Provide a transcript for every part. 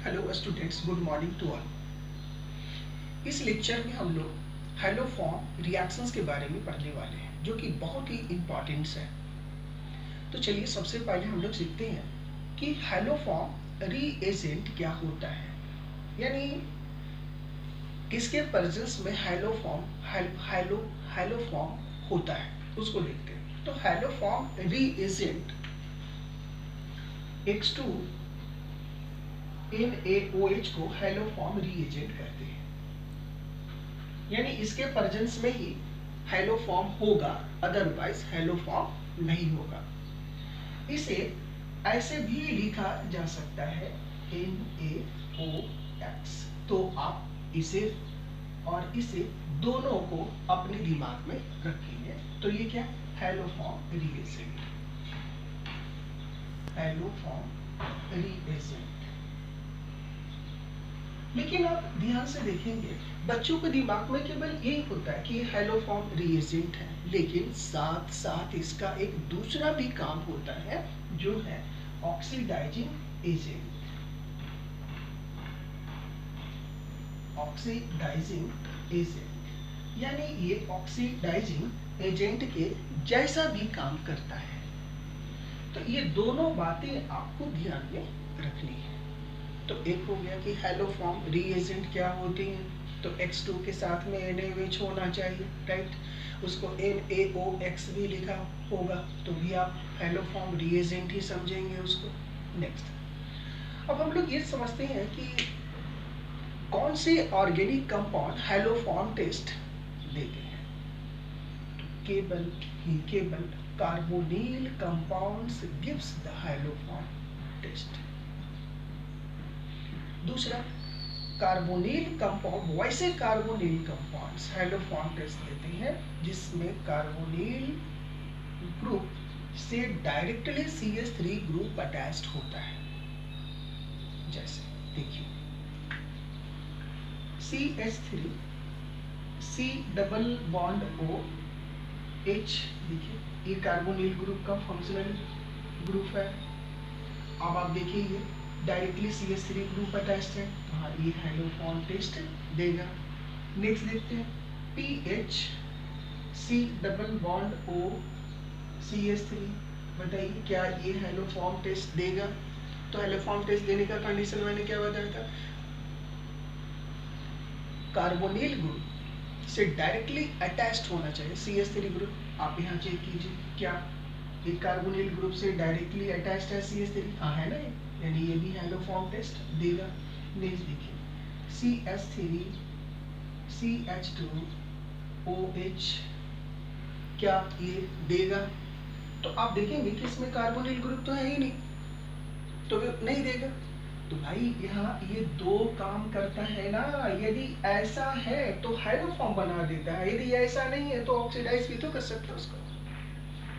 Hello students, good morning to all. इस lecture में हम लोग हैलोफॉर्म रिएक्शंस के बारे में पढ़ने वाले हैं, जो कि बहुत ही इम्पॉर्टेंट्स है। तो चलिए सबसे पहले हम लोग सीखते हैं कि हैलोफॉर्म रीएजेंट क्या होता है, यानी किसके प्रेजेंस में हैलोफॉर्म होता है, उसको देखते हैं। तो हैलोफॉर्म रीएजेंट H2 NaOH को हैलोफॉर्म रीएजेंट कहते हैं, यानी इसके प्रेजेंस में ही हैलोफॉर्म होगा, अदरवाइज हैलोफॉर्म नहीं होगा। इसे ऐसे भी लिखा जा सकता है NaOX। तो आप इसे और इसे दोनों को अपने दिमाग में रखेंगे। तो ये क्या, हैलोफॉर्म रीएजेंट, हैलोफॉर्म रीएजेंट। लेकिन आप ध्यान से देखेंगे, बच्चों के दिमाग में केवल यही होता है कि हैलोफॉर्म रीएजेंट है, लेकिन साथ साथ इसका एक दूसरा भी काम होता है, जो है ऑक्सीडाइजिंग एजेंट। ऑक्सीडाइजिंग एजेंट यानी ये ऑक्सीडाइजिंग एजेंट के जैसा भी काम करता है। तो ये दोनों बातें आपको ध्यान में रखनी है। तो एक हो गया कि हैलोफॉर्म रीएजेंट क्या होते हैं। तो X2 के साथ में NaOH होना चाहिए, राइट। उसको NaOX भी लिखा होगा, तो भी आप हैलोफॉर्म रीएजेंट ही समझेंगे उसको। नेक्स्ट, अब हम लोग ये समझते हैं कि कौन से ऑर्गेनिक कंपाउंड हैलोफॉर्म टेस्ट देते हैं। तो केवल carbonyl compounds gives the haloform test. दूसरा, कार्बोनिल कंपाउंड, वैसे कार्बोनिल कंपाउंड्स हैलोफॉर्म टेस्ट देते हैं जिसमें कार्बोनिल ग्रुप से डायरेक्टली CH3 ग्रुप अटैच्ड होता है। जैसे देखिए CH3 C double bond O H, देखिए ये कार्बोनिल ग्रुप का फंक्शनल ग्रुप है। अब आप देखिए ये डायरेक्टली CH3 ग्रुप अटैच्ड है, तो हाँ ये हैलोफॉर्म टेस्ट देगा। नेक्स्ट देखते हैं PH C double bond O CH3, बताइए क्या ये हैलोफॉर्म टेस्ट देगा। तो हैलोफॉर्म टेस्ट देने का कंडीशन मैंने क्या बताया था, कार्बोनिल ग्रुप से डायरेक्टली अटैच्ड होना चाहिए CH3 ग्रुप। आप यहाँ चेक कीजिए, क्या एक कार्बोनिल ग्रुप से डायरेक्टली अटैच्ड है CH3, हाँ है ना, यानी ये भी हैलोफॉर्म टेस्ट देगा। नेक्स्ट देखिए CH3 CH2 OH, क्या ये देगा। तो आप देखेंगे कि इसमें कार्बोनिल ग्रुप तो है ही नहीं, तो नहीं देगा। तो भाई यहाँ ये दो काम करता है ना, यदि ऐसा है तो हैलोफॉर्म बना देता है, यदि ऐसा नहीं है तो ऑक्सीडाइज भी तो कर सकता है उसको।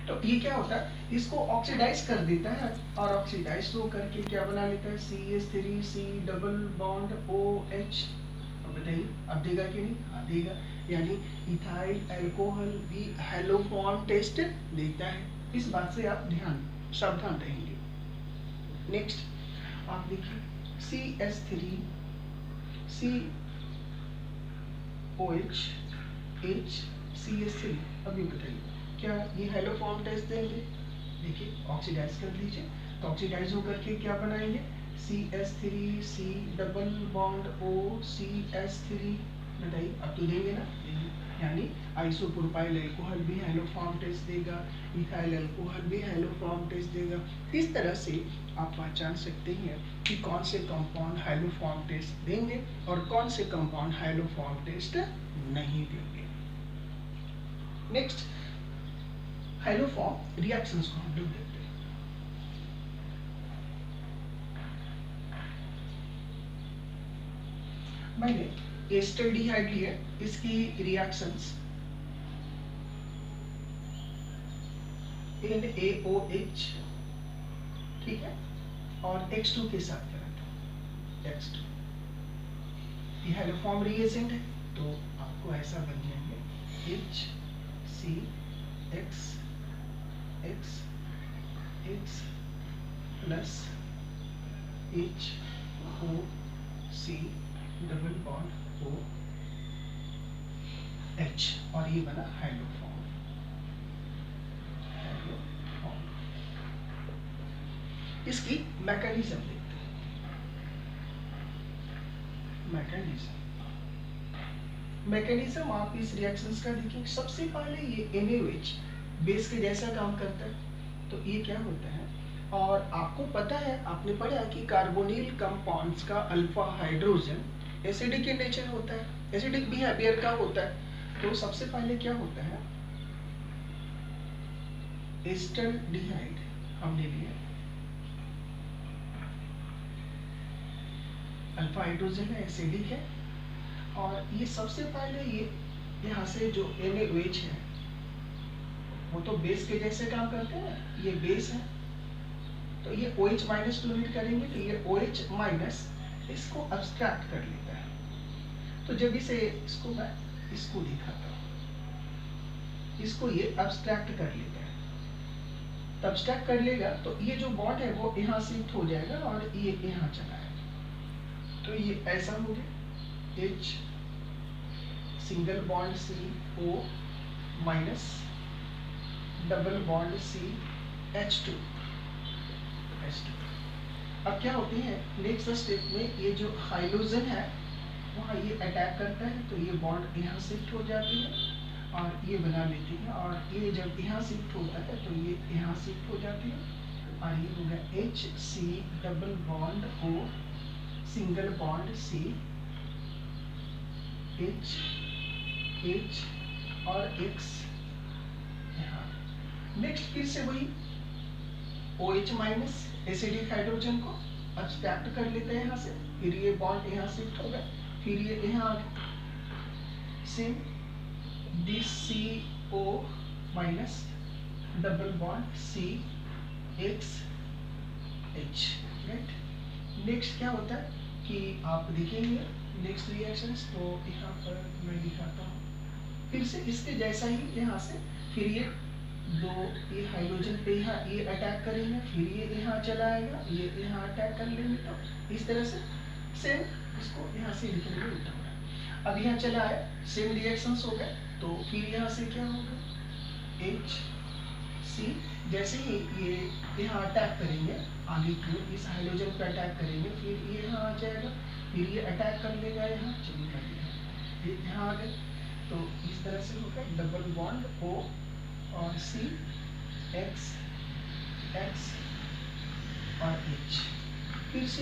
तो ये क्या होता है, इसको ऑक्सीडाइज कर देता है, और ऑक्सीडाइज तो करके क्या बना लेता है CH3 C double bond OH। अब बताइए अब देगा कि नहीं, हाँ देगा, यानी इथाइल अल्कोहल भी हैलोफॉर्म टेस्ट देता है। इस बात से आप सावधान रहेंगे। नेक्स्ट आप देखिए CH3 COH H CH3, अभी बताइए क्या ये हैलोफॉर्म टेस्ट देंगे। देखिए ऑक्सीडाइज कर लीजिए, तो ऑक्सीडाइज होकर के क्या बनाएंगे CH3 C double bond O CH3, बताइए अब तो देंगे ना, यानी आइसोप्रोपाइल अल्कोहल भी हैलोफॉर्म टेस्ट देगा, इथाइल अल्कोहल भी हैलोफॉर्म टेस्ट देगा। इस तरह से आप पहचान सकते हैं कि कौन से कंपाउंड हैलोफॉर्म टेस्ट देंगे और कौन से कंपाउंड हैलोफॉर्म टेस्ट नहीं देंगे। नेक्स्ट, हैलोफॉर्म रिएक्शंस को हम लोग देखते हैं। मैंने एस्टरडीहाइड लिया, इसकी रिएक्शंस NaOH, ठीक है, और X2 के साथ करा था X2। ये हैलोफॉर्म रिएजेंट है, तो आपको ऐसा बन जाएंगे HCX X X plus HO C double bond O H और ये बना हाइड्रोफॉर्म। इसकी मैकेनिज्म देखते हैं। मैकेनिज्म आप इस रिएक्शंस का देखिए। सबसे पहले ये NaOH बेस के जैसा काम करता है। तो ये क्या होता है, और आपको पता है, आपने पढ़ा कि कार्बोनिल कंपाउंड्स का alpha hydrogen acidic in nature होता है, एसिडिक बिहेवियर का होता है। तो सबसे पहले क्या होता है, एस्टल्डिहाइड हमने लिया, अल्फा हाइड्रोजन है, एसिडिक है, और ये सबसे पहले ये यहाँ से जो NaOH है वो तो बेस के जैसे काम करते हैं, ये बेस है, तो ये OH माइनस डोनेट करेंगे, तो ये OH माइनस इसको अब्स्ट्रैक्ट कर लेता है। तो जब इसको मैं इसको दिखाता हूँ, इसको ये अब्स्ट्रैक्ट कर लेता है। अब्स्ट्रैक्ट कर लेगा तो ये जो बॉन्ड है वो यहाँ शिफ्ट हो जाएगा और ये यहाँ चला आएगा। तो ये ऐसा हो गया, H single bond CO minus double bond C H2। अब क्या होती है, नेक्स्ट स्टेप में ये जो हाइड्रोजन है वहाँ ये अटैक करता है, तो ये बॉन्ड यहाँ शिफ्ट हो जाती है और ये बना लेती है, और ये जब यहाँ शिफ्ट होता है तो ये यहाँ शिफ्ट हो जाती है, और ये हो गया HC double bond O single bond C H और X यहाँ। नेक्स्ट फिर से वही OH माइनस एसिडिक हाइड्रोजन को अब्स्ट्रैक्ट कर लेते हैं यहाँ से, फिर ये बॉन्ड यहाँ शिफ्ट होगा, फिर ये यहाँ आ गया, same DCO minus double bond C X H, right. Next क्या होता है कि आप देखेंगे नेक्स्ट रिएक्शंस, तो यहाँ पर मैं दिखाता हूँ फिर से इसके जैसा ही, यहाँ से फिर ये हाइड्रोजन पे यहाँ ये अटैक करेंगे, फिर ये यहाँ चला आएगा, ये यहाँ अटैक कर लेंगे, तो इस तरह से सेम इसको यहाँ से लिखेंगे उल्टा होगा। अब यहाँ चला है, सेम रिएक्शंस हो गए, तो फिर यहाँ से क्या होगा, HC जैसे ही ये यहाँ अटैक करेंगे, आगे की इस हाइड्रोजन पे अटैक करेंगे, फिर ये यहाँ आ जाएगा, फिर ये अटैक कर लेगा यहाँ, चलिए कर लिया, ये यहाँ आ गए, तो इस तरह से होगा डबल बॉन्ड O और C X और H। फिर से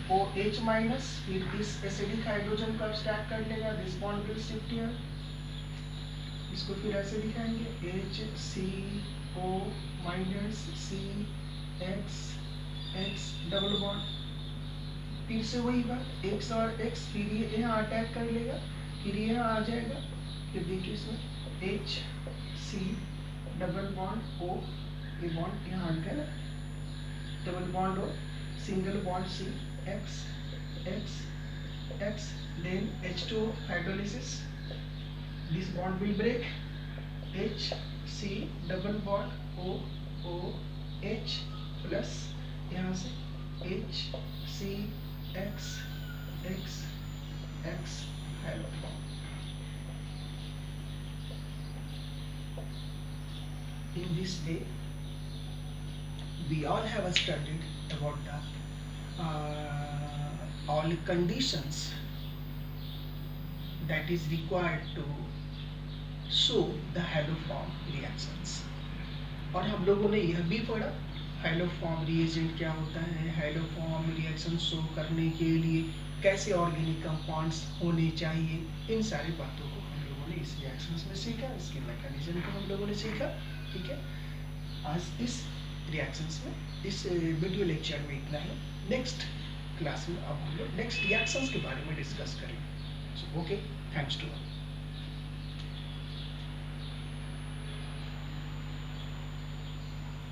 OH माइनस, फिर इस एसिडिक हाइड्रोजन को अब्स्ट्रैक्ट कर लेगा, this bond will shift here, इसको फिर ऐसे दिखाएंगे HCO minus C X double bond, फिर से वही बात X और X, फिर ये यहाँ अटैक कर लेगा, फिर ये यहाँ आ जाएगा, फिर देखिए इसमें HC डबल बॉन्ड O, ये बॉन्ड यहाँ आ गया, double bond O single bond C X, then H2 hydrolysis, this bond will break, HC double bond O H plus यहाँ से HC X hello. In this way, we all have studied about the all conditions that is required to show the haloform reactions, और हम लोगों ने यह भी पढ़ा हाइलोफॉर्म reagent क्या होता है, हाइलोफॉर्म रिएक्शन शो करने के लिए कैसे ऑर्गेनिक कंपाउंड्स होने चाहिए, इन सारी बातों को हम लोगों ने इस रिएक्शंस में सीखा, इसके मैकेनिज्म को हम लोगों ने सीखा। ठीक है, आज इस रिएक्शंस में, इस वीडियो लेक्चर में इतना है। नेक्स्ट क्लास में अब हम लोग नेक्स्ट रिएक्शंस के बारे में डिस्कस करेंगे। Okay, thanks to all.